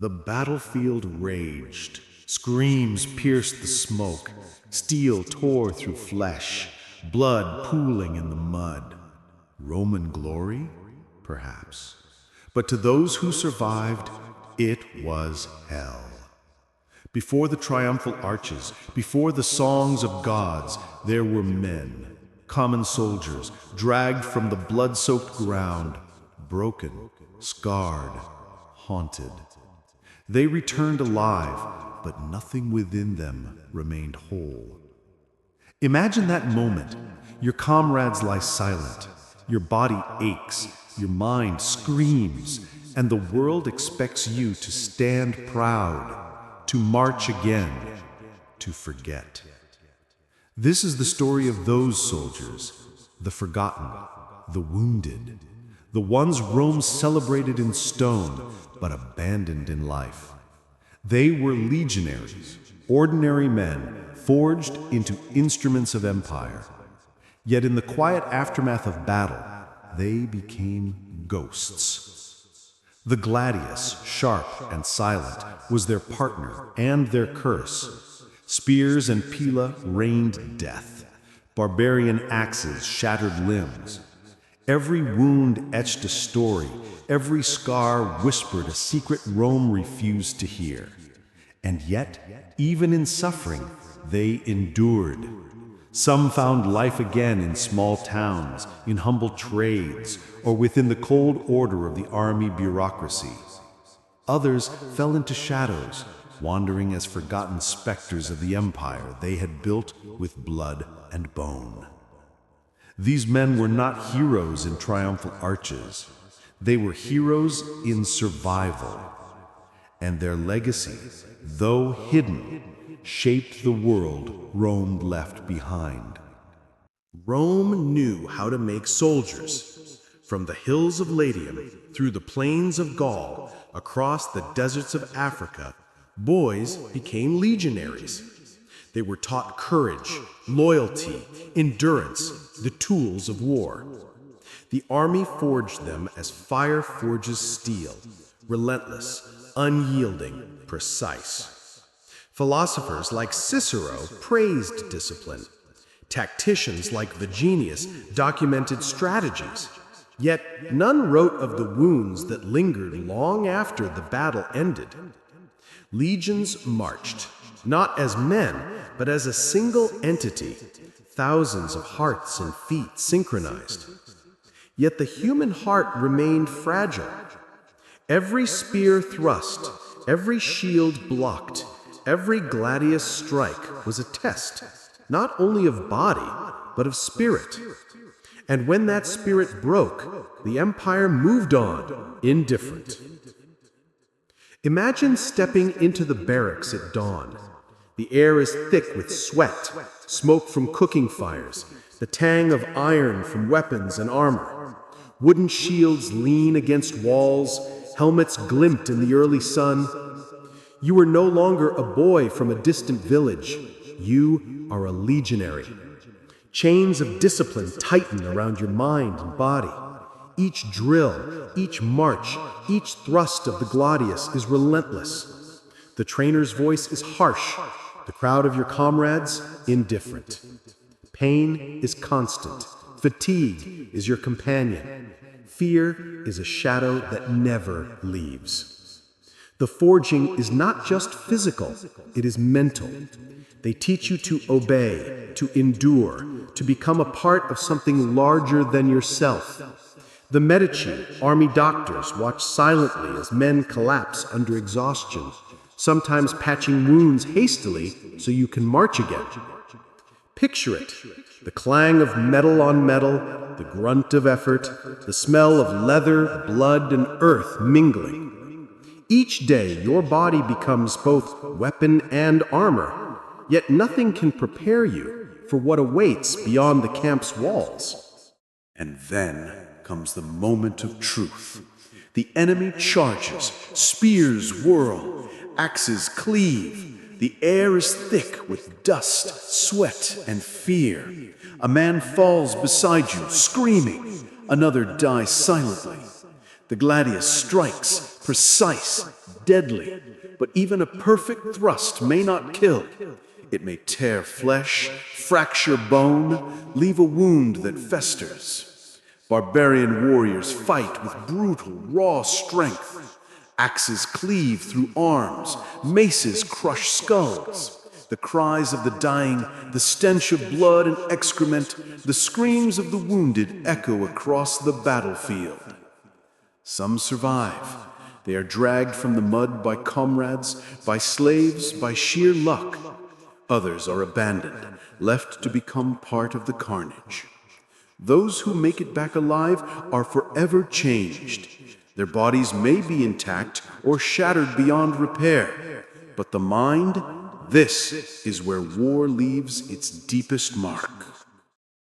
The battlefield raged. Screams pierced the smoke. Steel tore through flesh. Blood pooling in the mud. Roman glory? Perhaps. But to those who survived, it was hell. Before the triumphal arches, before the songs of gods, there were men, common soldiers, dragged from the blood-soaked ground, broken, scarred, haunted. They returned alive, but nothing within them remained whole. Imagine that moment. Your comrades lie silent, your body aches, your mind screams, and the world expects you to stand proud, to march again, to forget. This is the story of those soldiers, the forgotten, the wounded, the ones Rome celebrated in stone, but abandoned in life. They were legionaries, ordinary men forged into instruments of empire. Yet in the quiet aftermath of battle, they became ghosts. The gladius, sharp and silent, was their partner and their curse. Spears and pila rained death. Barbarian axes shattered limbs. Every wound etched a story. Every scar whispered a secret Rome refused to hear. And yet, even in suffering, they endured. Some found life again in small towns, in humble trades, or within the cold order of the army bureaucracy. Others fell into shadows, wandering as forgotten specters of the empire they had built with blood and bone. These men were not heroes in triumphal arches. They were heroes in survival. And their legacy, though hidden, shaped the world Rome left behind. Rome knew how to make soldiers. From the hills of Latium, through the plains of Gaul, across the deserts of Africa, boys became legionaries. They were taught courage, loyalty, endurance, the tools of war. The army forged them as fire forges steel, relentless, unyielding, precise. Philosophers like Cicero praised discipline. Tacticians like Vigenius documented strategies. Yet none wrote of the wounds that lingered long after the battle ended. Legions marched, not as men, but as a single entity, thousands of hearts and feet synchronized. Yet the human heart remained fragile. Every spear thrust, every shield blocked, every gladius strike was a test, not only of body, but of spirit. And when that spirit broke, the empire moved on, indifferent. Imagine stepping into the barracks at dawn. The air is thick with sweat, smoke from cooking fires, the tang of iron from weapons and armor. Wooden shields lean against walls, helmets glint in the early sun. You are no longer a boy from a distant village. You are a legionary. Chains of discipline tighten around your mind and body. Each drill, each march, each thrust of the gladius is relentless. The trainer's voice is harsh, the crowd of your comrades indifferent. Pain is constant. Fatigue is your companion. Fear is a shadow that never leaves. The forging is not just physical, it is mental. They teach you to obey, to endure, to become a part of something larger than yourself. The Medici, army doctors, watch silently as men collapse under exhaustion, sometimes patching wounds hastily so you can march again. Picture it, the clang of metal on metal, the grunt of effort, the smell of leather, blood, and earth mingling. Each day your body becomes both weapon and armor, yet nothing can prepare you for what awaits beyond the camp's walls. And then comes the moment of truth. The enemy charges, spears whirl, axes cleave. The air is thick with dust, sweat, and fear. A man falls beside you, screaming. Another dies silently. The gladius strikes, precise, deadly, but even a perfect thrust may not kill. It may tear flesh, fracture bone, leave a wound that festers. Barbarian warriors fight with brutal, raw strength. Axes cleave through arms, maces crush skulls. The cries of the dying, the stench of blood and excrement, the screams of the wounded echo across the battlefield. Some survive. They are dragged from the mud by comrades, by slaves, by sheer luck. Others are abandoned, left to become part of the carnage. Those who make it back alive are forever changed. Their bodies may be intact or shattered beyond repair, but the mind, this is where war leaves its deepest mark.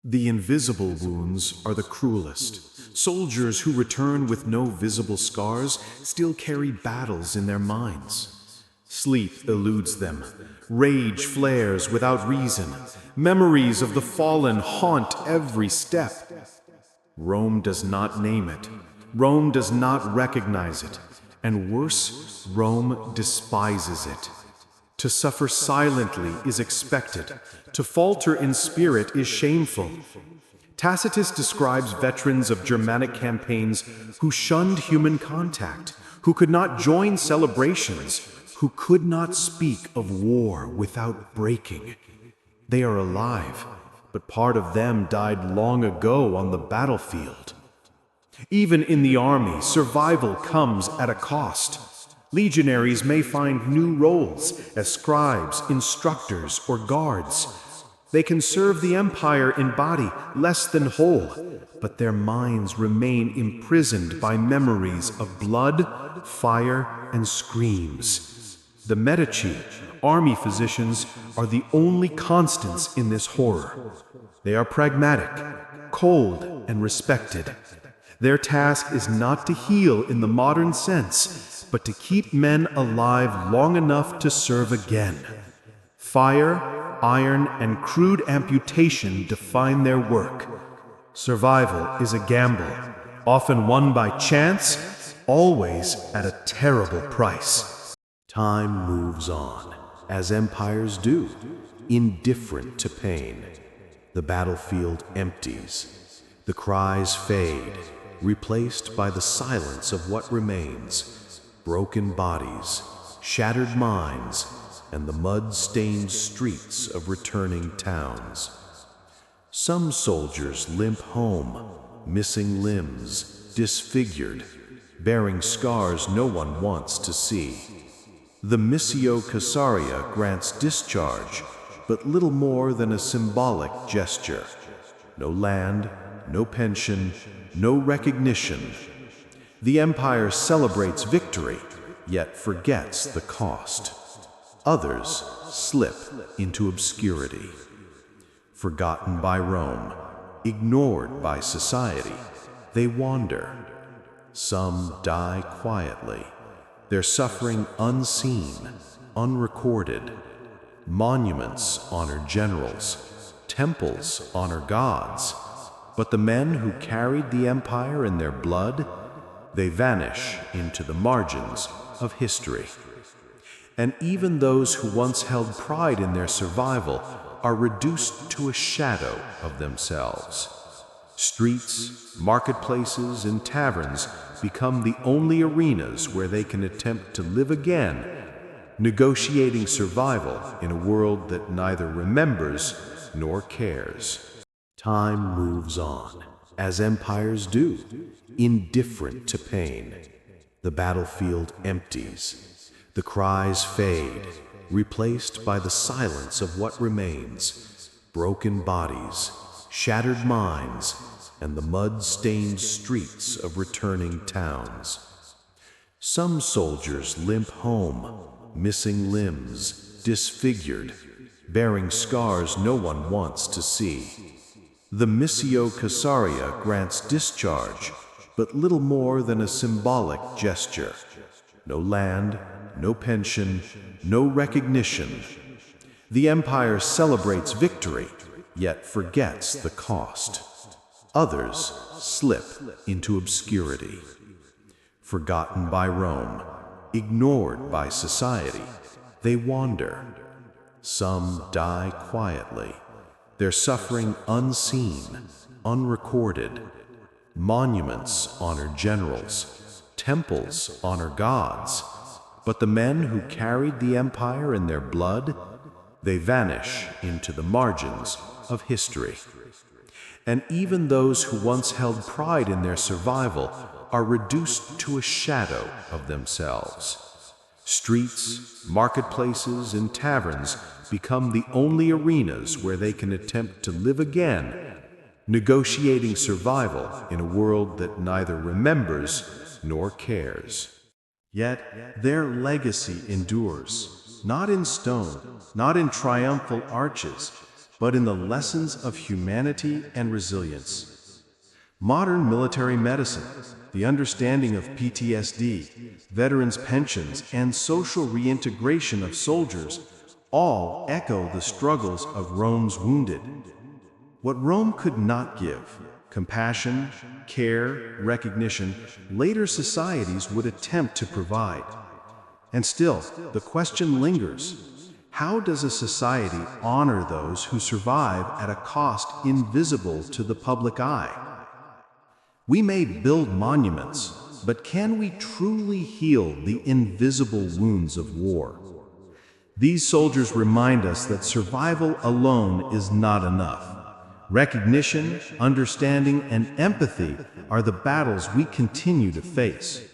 The invisible wounds are the cruelest. Soldiers who return with no visible scars still carry battles in their minds. Sleep eludes them. Rage flares without reason. Memories of the fallen haunt every step. Rome does not name it. Rome does not recognize it. And worse, Rome despises it. To suffer silently is expected. To falter in spirit is shameful. Tacitus describes veterans of Germanic campaigns who shunned human contact, who could not join celebrations, who could not speak of war without breaking. They are alive, but part of them died long ago on the battlefield. Even in the army, survival comes at a cost. Legionaries may find new roles as scribes, instructors, or guards. They can serve the empire in body less than whole, but their minds remain imprisoned by memories of blood, fire, and screams. The Medici, army physicians, are the only constants in this horror. They are pragmatic, cold, and respected. Their task is not to heal in the modern sense, but to keep men alive long enough to serve again. Fire, iron, and crude amputation define their work. Survival is a gamble, often won by chance, always at a terrible price. Time moves on, as empires do, indifferent to pain. The battlefield empties. The cries fade, replaced by the silence of what remains. Broken bodies, shattered minds, and the mud-stained streets of returning towns. Some soldiers limp home, missing limbs, disfigured, bearing scars no one wants to see. The Missio Caesaria grants discharge, but little more than a symbolic gesture. No land, no pension, no recognition. The empire celebrates victory, yet forgets the cost. Others slip into obscurity. Forgotten by Rome, ignored by society, they wander. Some die quietly, their suffering unseen, unrecorded. Monuments honor generals, temples honor gods, but the men who carried the empire in their blood, they vanish into the margins of history. And even those who once held pride in their survival are reduced to a shadow of themselves. Streets, marketplaces, and taverns become the only arenas where they can attempt to live again, negotiating survival in a world that neither remembers nor cares. Time moves on, as empires do, indifferent to pain. The battlefield empties. The cries fade, replaced by the silence of what remains. Broken bodies, shattered minds, and the mud-stained streets of returning towns. Some soldiers limp home, missing limbs, disfigured, bearing scars no one wants to see. The Missio Caesaria grants discharge, but little more than a symbolic gesture. No land, no pension, no recognition. The empire celebrates victory, yet forgets the cost. Others slip into obscurity. Forgotten by Rome, ignored by society, they wander. Some die quietly, their suffering unseen, unrecorded. Monuments honor generals, temples honor gods, but the men who carried the empire in their blood, they vanish into the margins of history. And even those who once held pride in their survival are reduced to a shadow of themselves. Streets, marketplaces, and taverns become the only arenas where they can attempt to live again, negotiating survival in a world that neither remembers nor cares. Yet their legacy endures, not in stone, not in triumphal arches, but in the lessons of humanity and resilience. Modern military medicine, the understanding of PTSD, veterans' pensions, and social reintegration of soldiers all echo the struggles of Rome's wounded. What Rome could not give, compassion, care, recognition, later societies would attempt to provide. And still, the question lingers. How does a society honor those who survive at a cost invisible to the public eye? We may build monuments, but can we truly heal the invisible wounds of war? These soldiers remind us that survival alone is not enough. Recognition, understanding, and empathy are the battles we continue to face.